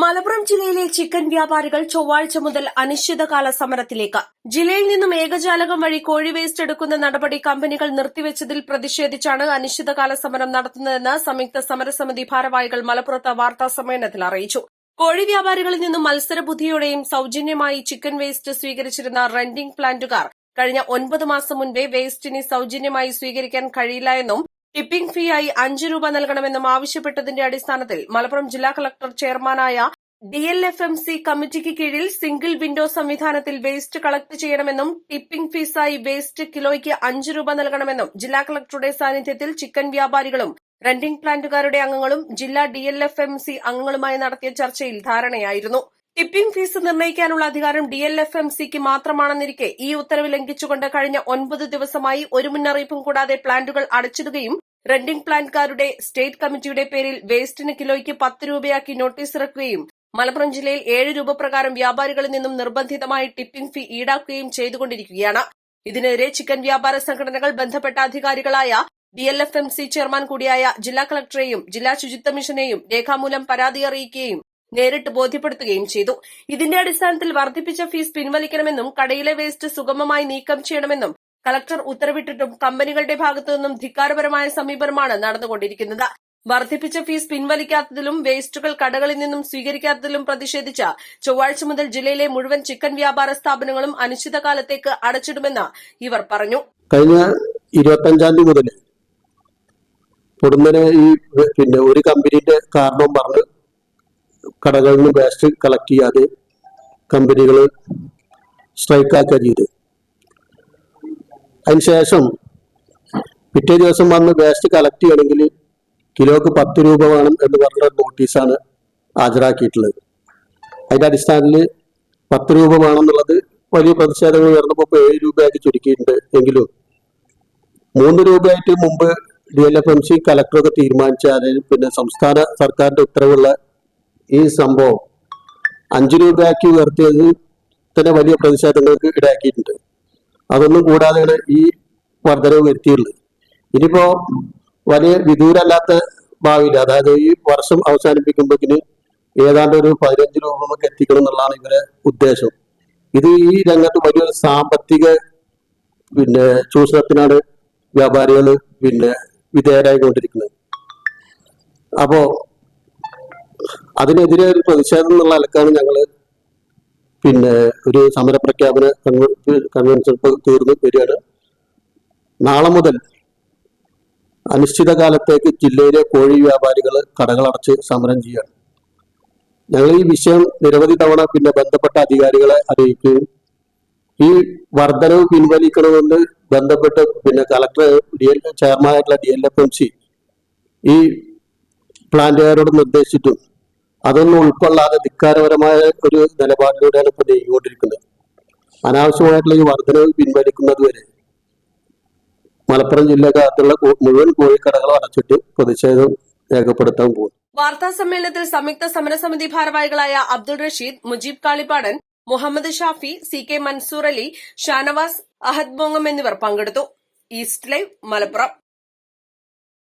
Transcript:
മലപ്പുറം ജില്ലയിലെ ചിക്കൻ വ്യാപാരികൾ ചൊവ്വാഴ്ച മുതൽ അനിശ്ചിതകാല സമരത്തിലേക്ക്. ജില്ലയിൽ നിന്നും ഏകജാലകം വഴി കോഴി വേസ്റ്റ് എടുക്കുന്ന നടപടി കമ്പനികൾ നിർത്തിവച്ചതിൽ പ്രതിഷേധിച്ചാണ് അനിശ്ചിതകാല സമരം നടത്തുന്നതെന്ന് സംയുക്ത സമരസമിതി ഭാരവാഹികൾ മലപ്പുറത്ത് വാർത്താസമ്മേളനത്തിൽ അറിയിച്ചു. കോഴി വ്യാപാരികളിൽ നിന്നും മത്സരബുദ്ധിയോടെയും സൌജന്യമായി ചിക്കൻ വേസ്റ്റ് സ്വീകരിച്ചിരുന്ന റെന്റിംഗ് പ്ലാന്റുകാർ കഴിഞ്ഞ 9 മാസം മുൻപേ വേസ്റ്റിനെ സൌജന്യമായി സ്വീകരിക്കാൻ കഴിയില്ല എന്നും ടിപ്പിംഗ് ഫീയായി 5 രൂപ നൽകണമെന്നും ആവശ്യപ്പെട്ടതിന്റെ അടിസ്ഥാനത്തിൽ മലപ്പുറം ജില്ലാ കളക്ടർ ചെയർമാനായ DLFMC കമ്മിറ്റിക്ക് കീഴിൽ സിംഗിൾ വിൻഡോ സംവിധാനത്തിൽ വേസ്റ്റ് കളക്ട് ചെയ്യണമെന്നും ടിപ്പിംഗ് ഫീസായി വേസ്റ്റ് കിലോയ്ക്ക് 5 രൂപ നൽകണമെന്നും ജില്ലാ കളക്ടറുടെ സാന്നിധ്യത്തിൽ ചിക്കൻ വ്യാപാരികളും റെന്റിംഗ് പ്ലാന്റുകാരുടെ അംഗങ്ങളും ജില്ലാ DLFMC അംഗങ്ങളുമായി നടത്തിയ ചർച്ചയിൽ ധാരണയായിരുന്നു. ടിപ്പിംഗ് ഫീസ് നിർണ്ണയിക്കാനുള്ള അധികാരം DLFMCക്ക് മാത്രമാണെന്നിരിക്കെ ഈ ഉത്തരവ് ലംഘിച്ചുകൊണ്ട് കഴിഞ്ഞ 9 ദിവസമായി ഒരു മുന്നറിയിപ്പും കൂടാതെ പ്ലാന്റുകൾ അടച്ചിടുകയും റെന്റിംഗ് പ്ലാന്റുകാരുടെ സ്റ്റേറ്റ് കമ്മിറ്റിയുടെ പേരിൽ വേസ്റ്റിന് കിലോയ്ക്ക് 10 രൂപയാക്കി നോട്ടീസ് ഇറക്കുകയും മലപ്പുറം ജില്ലയിൽ 7 രൂപ പ്രകാരം വ്യാപാരികളിൽ നിന്നും നിർബന്ധിതമായി ടിപ്പിംഗ് ഫീ ഈടാക്കുകയും ചെയ്തുകൊണ്ടിരിക്കുകയാണ്. ഇതിനെതിരെ ചിക്കൻ വ്യാപാര സംഘടനകൾ ബന്ധപ്പെട്ട അധികാരികളായ DLFMC ചെയർമാൻ കൂടിയായ ജില്ലാ കളക്ടറെയും ജില്ലാ ശുചിത്വ മിഷനെയും രേഖാമൂലം പരാതി അറിയിക്കുകയും നേരിട്ട് ബോധ്യപ്പെടുത്തുകയും ചെയ്തു. ഇതിന്റെ അടിസ്ഥാനത്തിൽ വർദ്ധിപ്പിച്ച ഫീസ് പിൻവലിക്കണമെന്നും കടയിലെ വേസ്റ്റ് സുഗമമായി നീക്കം ചെയ്യണമെന്നും കളക്ടർ ഉത്തരവിട്ടിട്ടും കമ്പനികളുടെ ഭാഗത്തുനിന്നും ധിക്കാരപരമായ സമീപനമാണ് നടന്നുകൊണ്ടിരിക്കുന്നത്. വർദ്ധിപ്പിച്ച ഫീസ് പിൻവലിക്കാത്തതിലും വേസ്റ്റുകൾ കടകളിൽ നിന്നും സ്വീകരിക്കാത്തതിലും പ്രതിഷേധിച്ച് ചൊവ്വാഴ്ച മുതൽ ജില്ലയിലെ മുഴുവൻ ചിക്കൻ വ്യാപാര സ്ഥാപനങ്ങളും അനിശ്ചിതകാലത്തേക്ക് അടച്ചിടുമെന്ന് ഇവർ പറഞ്ഞു. കഴിഞ്ഞ 25-ാം തീയതി മുതൽ പൊടുന്നനെ ഒരു കമ്പനിയുടെ കാരണവും പറഞ്ഞ് കടകളിൽ നിന്ന് വേസ്റ്റ് കളക്ട് ചെയ്യാതെ കമ്പനികൾ സ്ട്രൈക്കാക്കുക ചെയ്ത്, അതിനുശേഷം പിറ്റേ ദിവസം വന്ന് വേസ്റ്റ് കളക്ട് ചെയ്യണമെങ്കിൽ കിലോക്ക് 10 രൂപ വേണം എന്ന് പറഞ്ഞ നോട്ടീസാണ് ഹാജരാക്കിയിട്ടുള്ളത്. അതിന്റെ അടിസ്ഥാനത്തിൽ 10 രൂപ വേണമെന്നുള്ളത് വലിയ പ്രതിഷേധങ്ങൾ ഉയർന്നപ്പോൾ 7 രൂപയാക്കി ചുരുക്കിയിട്ടുണ്ട്. എങ്കിലും 3 രൂപയായിട്ട് മുമ്പ് DLFMC കളക്ടറൊക്കെ തീരുമാനിച്ചാൽ സംസ്ഥാന സർക്കാരിന്റെ ഉത്തരവുള്ള ഈ സംഭവം 5 രൂപയാക്കി ഉയർത്തിയത് തന്നെ വലിയ പ്രതിഷേധങ്ങൾക്ക് ഇടയാക്കിയിട്ടുണ്ട്. അതൊന്നും കൂടാതെയാണ് ഈ വർധനവ് വരുത്തിയുള്ളത്. ഇനിയിപ്പോ വലിയ വിദൂരല്ലാത്ത ഭാവിയിൽ, അതായത് ഈ വർഷം അവസാനിപ്പിക്കുമ്പോഴേക്കിന് ഏതാണ്ട് ഒരു 15 രൂപ നമുക്ക് എത്തിക്കണം എന്നുള്ളതാണ് ഇവരെ ഉദ്ദേശം. ഇത് ഈ രംഗത്ത് വലിയൊരു സാമ്പത്തിക ചൂഷണത്തിനാണ് വ്യാപാരികൾ വിധേയരായിക്കൊണ്ടിരിക്കുന്നത്. അപ്പോ അതിനെതിരെ ഒരു പ്രതിഷേധം എന്നുള്ള നിലക്കാണ് ഞങ്ങള് ഒരു സമരപ്രഖ്യാപന കൺവെൻഷൻ തീർന്നു വരികയാണ്. നാളെ മുതൽ അനിശ്ചിതകാലത്തേക്ക് ജില്ലയിലെ കോഴി വ്യാപാരികൾ കടകളടച്ച് സമരം ചെയ്യാണ്. ഞങ്ങൾ ഈ വിഷയം നിരവധി തവണ ബന്ധപ്പെട്ട അധികാരികളെ അറിയിക്കുകയും ഈ വർധനവ് പിൻവലിക്കണമെന്ന് ബന്ധപ്പെട്ട് കളക്ടർ ചെയർമാനായിട്ടുള്ള DLFMC ഈ പ്ലാന്റുകാരോട് നിർദ്ദേശിച്ചിട്ടും അതൊന്നും ഉൾക്കൊള്ളാതെ ധിക്കാരപരമായ ഒരു നിലപാടിലൂടെയാണ് ഇപ്പോൾ നീങ്ങിക്കൊണ്ടിരിക്കുന്നത്. അനാവശ്യമായിട്ടുള്ള ഈ വർധനവ് പിൻവലിക്കുന്നത് വരെ മലപ്പുറം ജില്ലക്കകത്തുള്ള മുഴുവൻ കോഴിക്കടകളും അടച്ചിട്ട് പ്രതിഷേധം രേഖപ്പെടുത്താൻ പോകും. വാർത്താ സമ്മേളനത്തിൽ സംയുക്ത സമരസമിതി ഭാരവാഹികളായ അബ്ദുൾ റഷീദ്, മുജീബ് കാളിപ്പാടൻ, മുഹമ്മദ് ഷാഫി, CK മൻസൂർ അലി, ഷാനവാസ്, അഹദ് മോങ്ങം എന്നിവർ പങ്കെടുത്തു. East live, Malappuram.